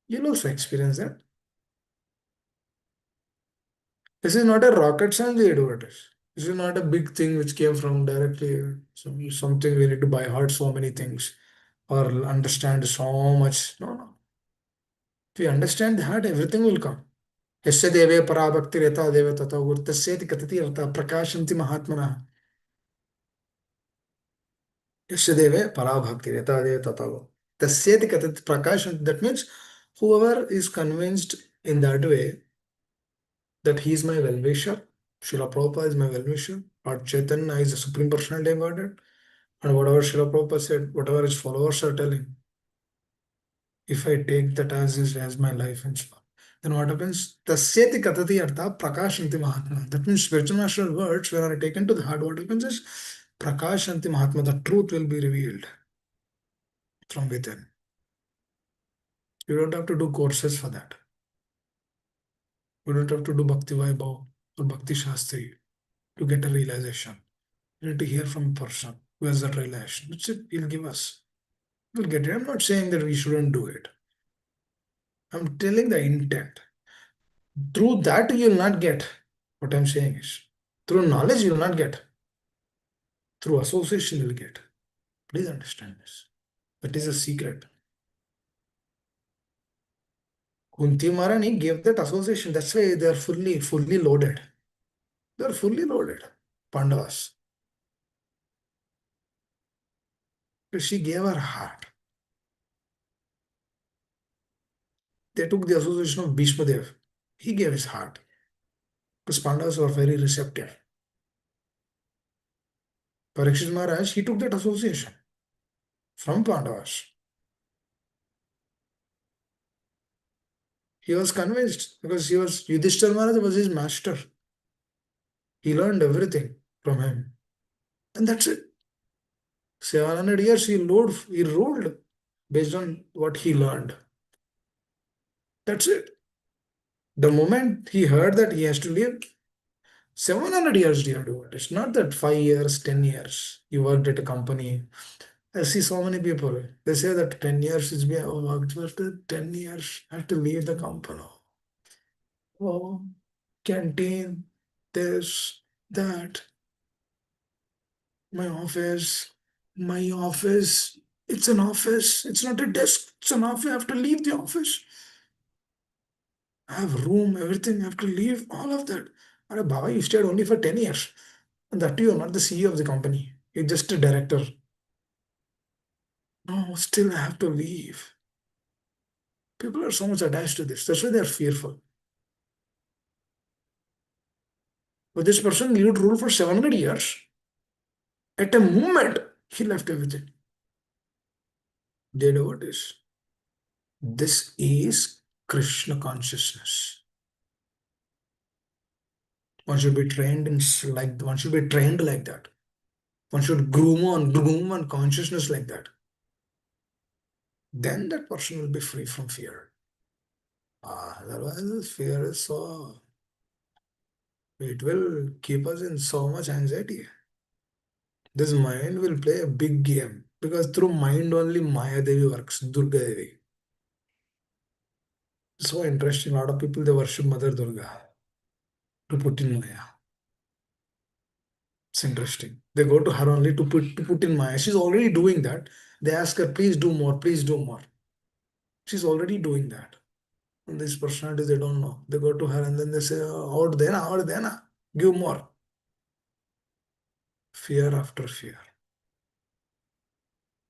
You'll also experience that. This is not a rocket science they do it. This is not a big thing which came from directly something we need to buy heart so many things or understand so much. No, no. If you understand that, everything will come. यस्य देवे परा भक्तिरेता देव ततो गुरु तस्येति कथति अर्थः प्रकाशन्ति महात्मनः यस्य देवे परा भक्तिरेता देव ततो तस्येति कथति प्रकाशन्ति. That means whoever is convinced in that way that he is my well-wisher, Srila Prabhupada is my well-wisher, Lord Chaitanya is the Supreme Personality of Godhead, and whatever Srila Prabhupada said, whatever his followers are telling, if I take that as my life and so on, then what happens? Tasyeti katati artha prakashanti mahatma. That means spiritual master words, when are taken to the heart, what happens is prakashanti mahatma, the truth will be revealed from within. You don't have to do courses for that. You don't have to do Bhakti Vaibhav or Bhakti Shastri to get a realization. You need to hear from a person who has that realization. That's it. He'll give us. We'll get it. I'm not saying that we shouldn't do it. I'm telling the intent. Through that, you'll not get. What I'm saying is, through knowledge, you'll not get. Through association, you'll get. Please understand this. That is a secret. Kunti Maharani gave that association. That's why they are fully loaded. They are fully loaded. Pandavas. She gave her heart. They took the association of Bhishma Dev. He gave his heart. Because Pandavas were very receptive. Parikshit Maharaj, he took that association from Pandavas. He was convinced because Yudhishthira Maharaj was his master. He learned everything from him. And that's it. 700 years he ruled based on what he learned. That's it. The moment he heard that he has to live, 700 years, dear do it. It's not that 5 years, 10 years. You worked at a company. I see so many people. They say that 10 years it's been worked, but 10 years I have to leave the company. Oh, canteen, this, that, my office, my office. It's an office. It's not a desk. It's an office. I have to leave the office. I have room, everything. I have to leave all of that. Are Baba, you stayed only for 10 years. And that you're not the CEO of the company. You're just a director. No, still I have to leave. People are so much attached to this. That's why they're fearful. But this person lived rule for 700 years. At a moment, he left everything. They know what is. This is Krishna consciousness. One should be trained in like one should be trained like that. One should groom on consciousness like that. Then that person will be free from fear. Otherwise, fear is so it will keep us in so much anxiety. This mind will play a big game because through mind only Maya Devi works, Durga Devi. So interesting. A lot of people they worship Mother Durga to put in Maya. It's interesting. They go to her only to put in Maya. She's already doing that. They ask her, please do more, please do more. She's already doing that. And these personalities they don't know. They go to her and then they say, out dena, give more. Fear after fear.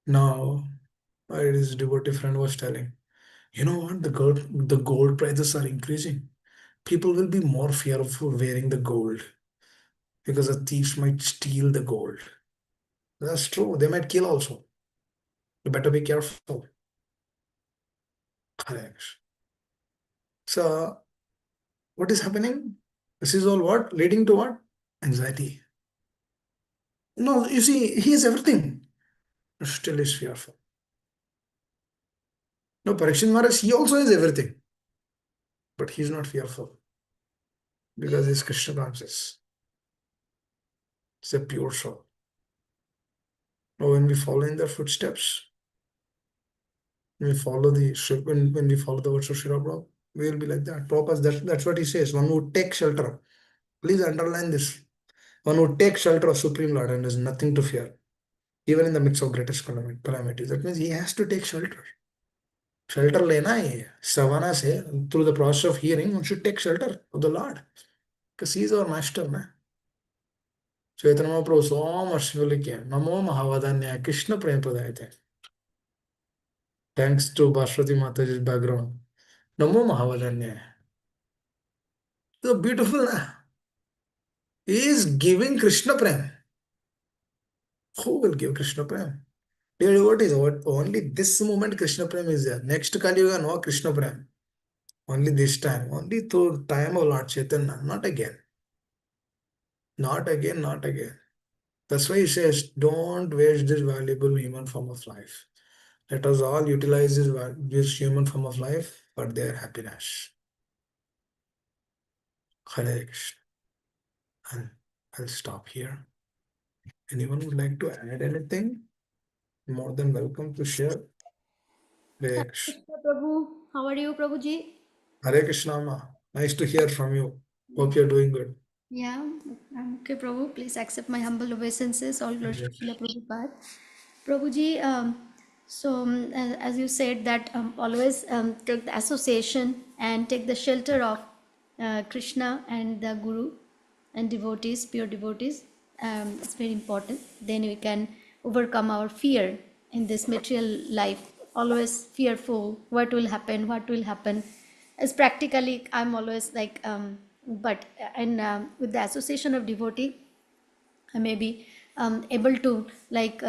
Now, his devotee friend was telling, you know what? The gold prices are increasing. People will be more fearful wearing the gold because the thieves might steal the gold. That's true. They might kill also. You better be careful. Correct. So, what is happening? This is all what? Leading to what? Anxiety. No, you see, he has everything. Still is fearful. No, Parikshit Maharaj, he also has everything. But he's not fearful because he's Krishna conscious. It's a pure soul. Now, when we follow in their footsteps, when we follow the words of Srila Prabhupada, we will be like that. Prabhupada, that's what he says. One would take shelter. Please underline this. One would take shelter of Supreme Lord and there's nothing to fear, even in the midst of greatest calamities. That means he has to take shelter. Shelter lena hai. Savana se, through the process of hearing, one should take shelter of the Lord. Because he is our master. Na? Chaitanya Mahaprabhu so mercifully came. Namo Mahavadanya Krishna Prem Pradayate. Thanks to Bhaswati Mataji's background. Namo Mahavadanya. So beautiful. Na? He is giving Krishna Prem. Who will give Krishna Prem? Dear devotees, only this moment Krishna Prem is there. Next Kali Yuga, no Krishna Prem. Only this time. Only through time of Lord Chaitanya. Not again. Not again, not again. That's why he says, don't waste this valuable human form of life. Let us all utilize this human form of life for their happiness. Hare Krishna. And I'll stop here. Anyone would like to add anything? More than welcome to share. Hare Krishna. Krishna Prabhu, how are you, Prabhuji? Hare Krishna, Ma. Nice to hear from you. Hope you're doing good. Yeah, I'm okay, Prabhu. Please accept my humble obeisances. All glory to Yes. Srila Prabhupada. Prabhuji, as you said, that always take the association and take the shelter of Krishna and the Guru and devotees, pure devotees. It's very important. Then we can overcome our fear in this material life. Always fearful. What will happen? What will happen? As practically, I'm always like, but and with the association of devotee, I may be able to like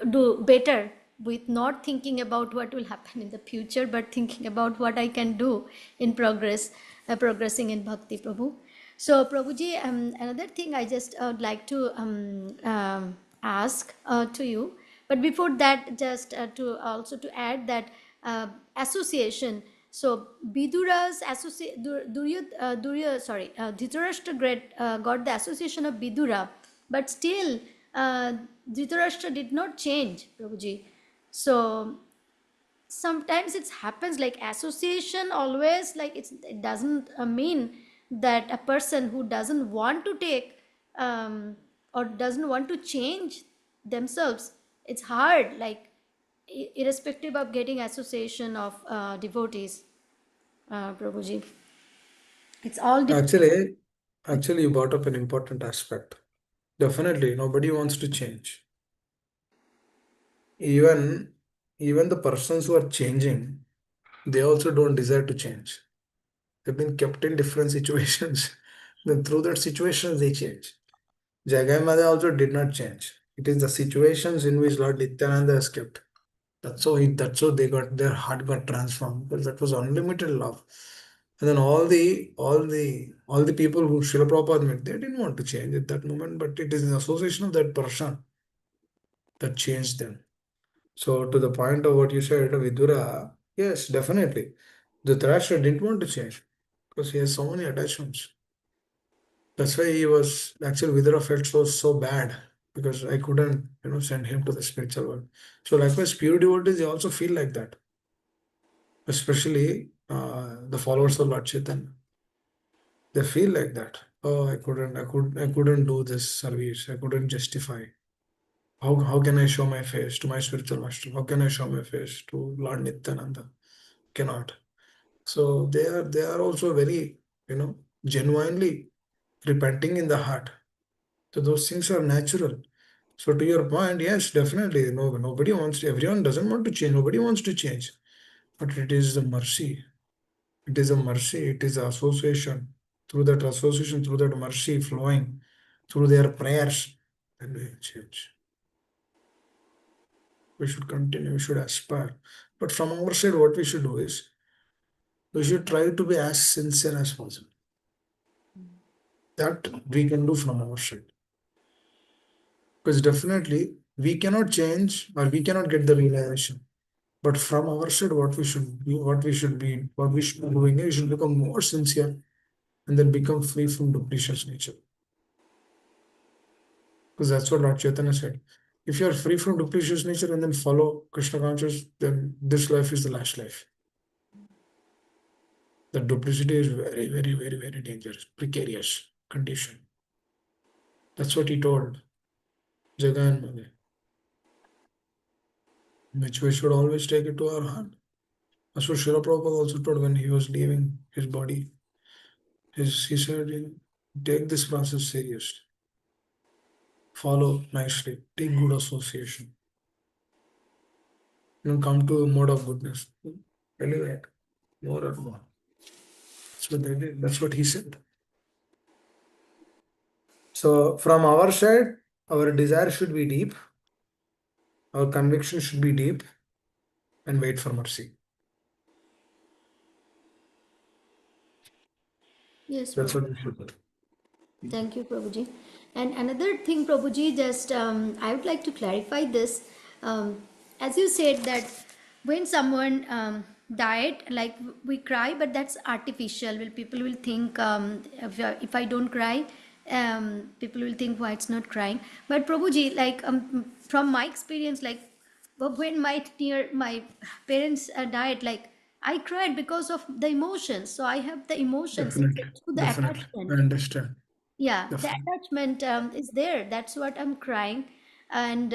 do better with not thinking about what will happen in the future, but thinking about what I can do in progressing in Bhakti, Prabhu. So, Prabhuji, another thing I just would like to ask to you, but before that, just to also to add that association. So Vidura's associate Dhritarashtra got the association of Vidura, but still uh, Dhritarashtra did not change, Prabhuji. So sometimes it happens like association always, like it doesn't mean that a person who doesn't want to take or doesn't want to change themselves, it's hard, like irrespective of getting association of devotees, Prabhuji. It's all depends. Actually, actually, you brought up an important aspect. Definitely, nobody wants to change. Even even the persons who are changing, they also don't desire to change. They've been kept in different situations. Then through that situation, they change. Jagai Mada also did not change. It is the situations in which Lord Nityananda has kept. That's how they got their heart got transformed, because that was unlimited love. And then all the people who Srila Prabhupada met, they didn't want to change at that moment, but it is the association of that person that changed them. So to the point of what you said, Vidura, yes, definitely. The Thrasher didn't want to change because he has so many attachments. That's why he was actually Vidura felt so bad because I couldn't, send him to the spiritual world. So likewise, pure devotees they also feel like that, especially the followers of Lord Chaitanya. They feel like that. Oh, I couldn't do this service. I couldn't justify. How can I show my face to my spiritual master? How can I show my face to Lord Nityananda? Cannot. So they are also very, genuinely repenting in the heart. So those things are natural. So to your point, yes, definitely. No, nobody wants. Everyone doesn't want to change. Nobody wants to change. But it is the mercy. It is a mercy. It is association. Through that association, through that mercy flowing, through their prayers, then we change. We should continue. We should aspire. But from our side, what we should do is we should try to be as sincere as possible. That we can do from our side. Because definitely we cannot change or we cannot get the realization. But from our side, what we should be doing is we should become more sincere and then become free from duplicious nature. Because that's what Lord Chaitanya said. If you are free from duplicious nature and then follow Krishna consciousness, then this life is the last life. The duplicity is very, very, very, very dangerous, precarious condition. That's what he told Jagan Mane, which we should always take it to our heart. That's what Srila Prabhupada also told when he was leaving his body. He said, take this process serious. Follow nicely. Take good association. Come to a mode of goodness. Elevate more and more. That's what they did. That's what he said. So from our side, our desire should be deep. Our conviction should be deep and wait for mercy. Yes, That's Prabhu. what we should do. Thank you, Prabhuji. And another thing, Prabhuji, just I would like to clarify this. As you said that when someone died, like we cry, but that's artificial. Well, people will think if I don't cry, people will think why it's not crying. But Prabhuji, like from my experience, like when my parents died, like I cried because of the emotions. So I have the emotions Definitely. through the Definitely. I attachment. understand. Yeah, the Definitely. attachment is there. That's what I'm crying. And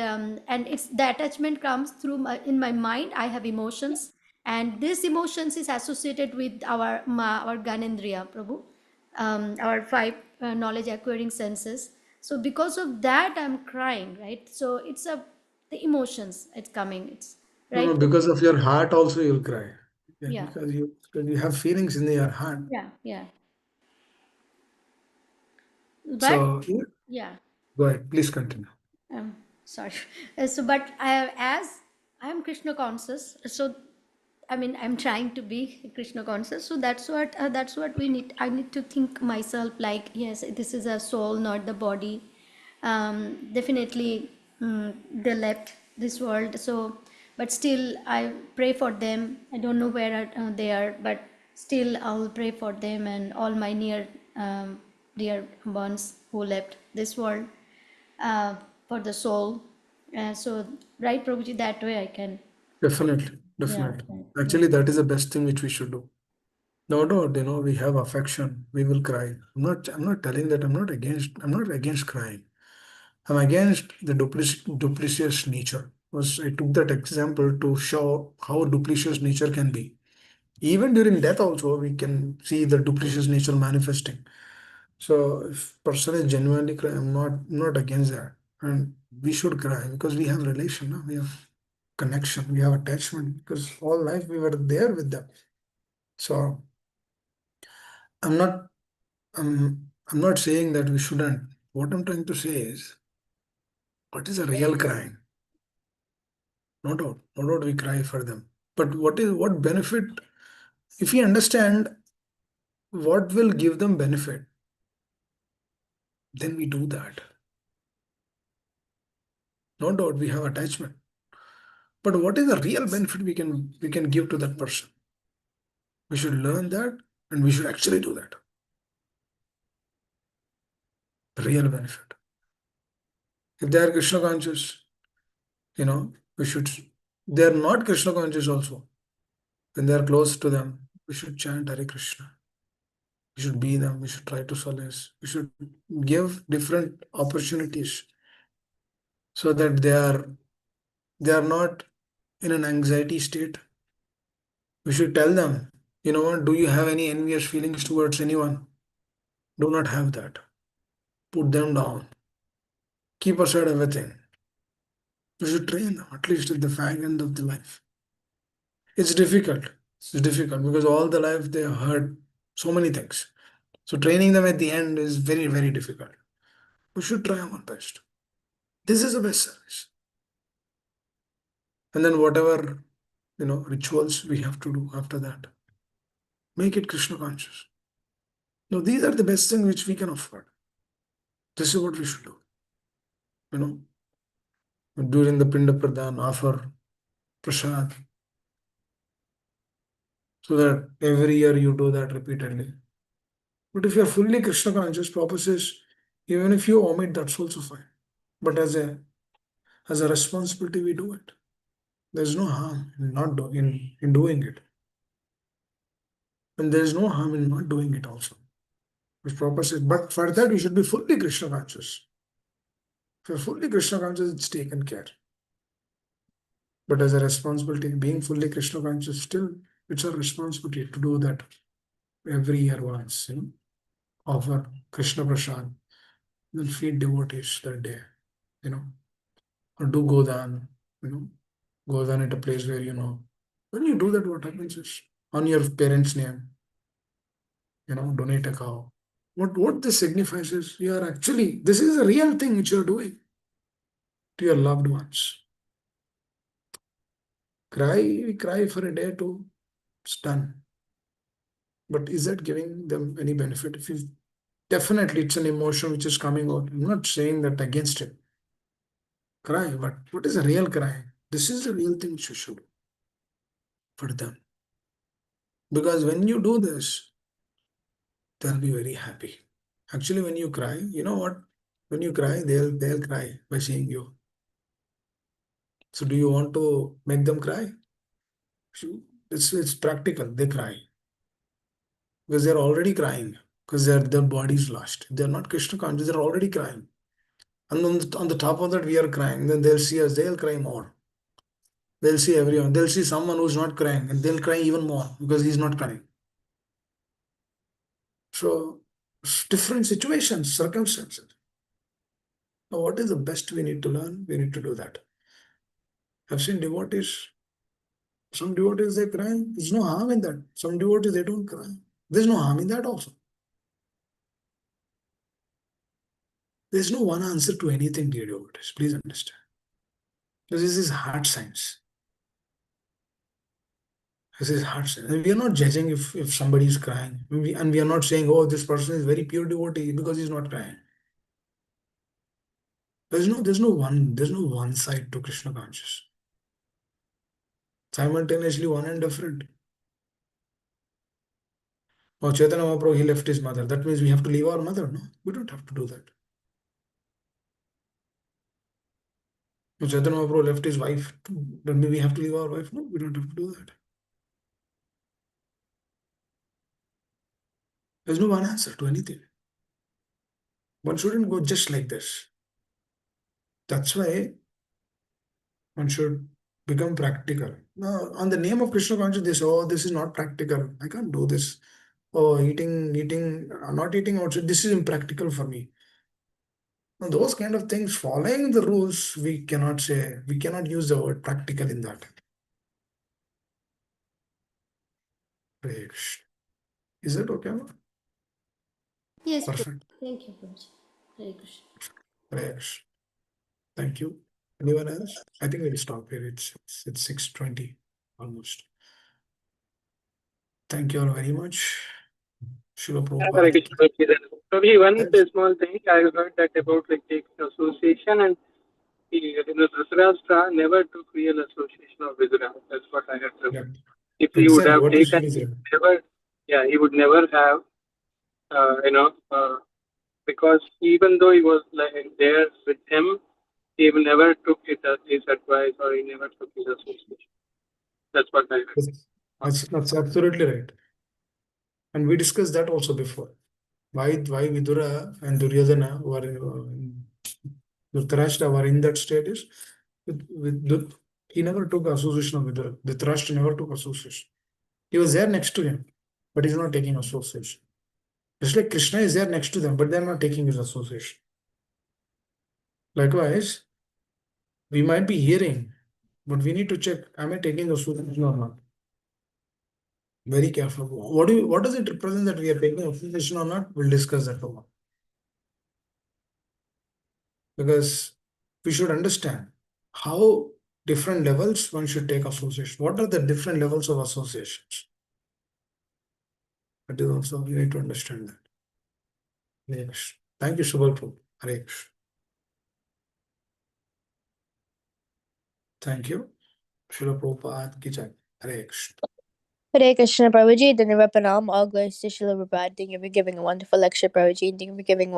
it's the attachment comes through in my mind. I have emotions, and this emotions is associated with our Ganendriya, Prabhu, our five knowledge acquiring senses. So because of that, I'm crying, right? So it's the emotions. It's coming. It's No, no, right. because of your heart also you'll cry. Yeah, Yeah, because you have feelings in your heart. yeah, yeah. But So yeah, yeah. go ahead. Please continue. Sorry. So, but as I am Krishna conscious, so I mean I'm trying to be Krishna conscious. So that's what we need. I need to think myself like, yes, this is a soul, not the body. Definitely, they left this world. So, but still, I pray for them. I don't know where they are, but still, I'll pray for them and all my near dear ones who left this world. for the soul. So, right, Prabhuji, that way I can, Definitely, yeah, definitely. yeah. Actually, that is the best thing which we should do. No doubt, we have affection, we will cry. I'm not telling that I'm not against crying. I'm against the duplicitous nature. Was I took that example to show how duplicitous nature can be. Even during death also, we can see the duplicitous nature manifesting. So if person is genuinely crying, I'm not against that. And we should cry because we have relation, no? We have connection, we have attachment because all life we were there with them. So I'm not I'm not saying that we shouldn't. What I'm trying to say is what is a real crying? No doubt we cry for them. But what benefit if we understand what will give them benefit, then we do that. No doubt we have attachment. But what is the real benefit we can give to that person? We should learn that and we should actually do that. The real benefit. If they are Krishna conscious, we should they are not Krishna conscious also. When they are close to them, we should chant Hare Krishna. We should be them. We should try to solace. We should give different opportunities so that they are not in an anxiety state. We should tell them, you know what, do you have any envious feelings towards anyone? Do not have that. Put them down. Keep aside everything. We should train them, at least at the fag end of the life. It's difficult. It's difficult because all the life they have heard so many things. So training them at the end is very, very difficult. We should try our best. This is the best service. And then whatever, rituals we have to do after that, make it Krishna conscious. No, these are the best things which we can afford. This is what we should do. You know, during the Pinda Pradhan, offer prasad, so that every year you do that repeatedly. But if you're fully Krishna conscious, Prabhupada says, even if you omit, that's also fine. But as a responsibility, we do it. There's no harm in not do, in doing it. And there's no harm in not doing it also. Which Prabhupada says, but for that you should be fully Krishna conscious. If you're fully Krishna conscious, it's taken care. But as a responsibility, being fully Krishna conscious, still it's a responsibility to do that every year once, offer Krishna Prasad, then feed devotees that day, you know, or do Godan, you know, Godan at a place where when you do that, what happens is on your parents' name, donate a cow. What this signifies is you are actually, this is a real thing which you're doing to your loved ones. We cry for a day or two, it's done. But is that giving them any benefit? If you definitely it's an emotion which is coming out. I'm not saying that against it. Cry, but what is a real cry? This is the real thing which you should do for them. Because when you do this, they'll be very happy. Actually, when you cry, you know what? When you cry, they'll cry by seeing you. So do you want to make them cry? It's practical. They cry because they're already crying because their body's lost. They're not Krishna conscious. They're already crying. And on the top of that, we are crying. Then they'll see us. They'll cry more. They'll see everyone. They'll see someone who's not crying, and they'll cry even more because he's not crying. So, different situations, circumstances. Now, what is the best we need to learn? We need to do that. I've seen devotees. Some devotees they cry. There's no harm in that. Some devotees they don't cry. There's no harm in that also. There's no one answer to anything, dear devotees. Please understand. This is hard science. This is hard science. And we are not judging if somebody is crying. And we are not saying, oh, this person is very pure devotee because he's not crying. There's no one side to Krishna conscious. Simultaneously one and different. Oh, Chaitanya Mahaprabhu, he left his mother. That means we have to leave our mother. No, we don't have to do that. So Chaitanya Mahaprabhu left his wife. Then we have to leave our wife? No, we don't have to do that. There's no one answer to anything. One shouldn't go just like this. That's why one should become practical. Now, on the name of Krishna consciousness, oh, this is not practical. I can't do this. Oh, not eating outside. This is impractical for me. Now, those kind of things, following the rules, we cannot use the word practical in that. Hare Krishna. Is that okay? Yes, Perfect. thank you, Prabhuji. Hare Krishna. Hare Krishna. Thank you. Anyone else? I think we'll stop here. It's 6:20 almost. Thank you all very much. Srila Hare Prabhupada. Krishna, Prabhuji. Probably one Thanks. small thing I heard that about like taking association, and Dhritarashtra never took real association of Vidura. That's what I had heard. Yeah. If he would Exactly have what is taken, really he would never have, because even though he was like there with him, he never took his advice, or he never took his association. That's what I heard. That's absolutely right. And we discussed that also before. Why Vidura and Duryodhana Dhritarashtra were in that status? He never took association of Vidura. Dhritarashtra never took association. He was there next to him, but he's not taking association. Just like Krishna is there next to them, but they're not taking his association. Likewise, we might be hearing, but we need to check, am I taking association or not? Very careful. What does it represent that we are taking association or not? We'll discuss that tomorrow. Because we should understand how different levels one should take association. What are the different levels of associations? That is also, we need to understand that. Hare Krishna. Thank you, Subal Prabhu. Hare Krishna. Thank you. Srila Prabhupada ki jai. Hare Krishna. Hare Krishna, Prabhuji. Dhanava Pranam. All glories to Srila Prabhupada. Thank you for giving a wonderful lecture, Prabhuji. Thank you for giving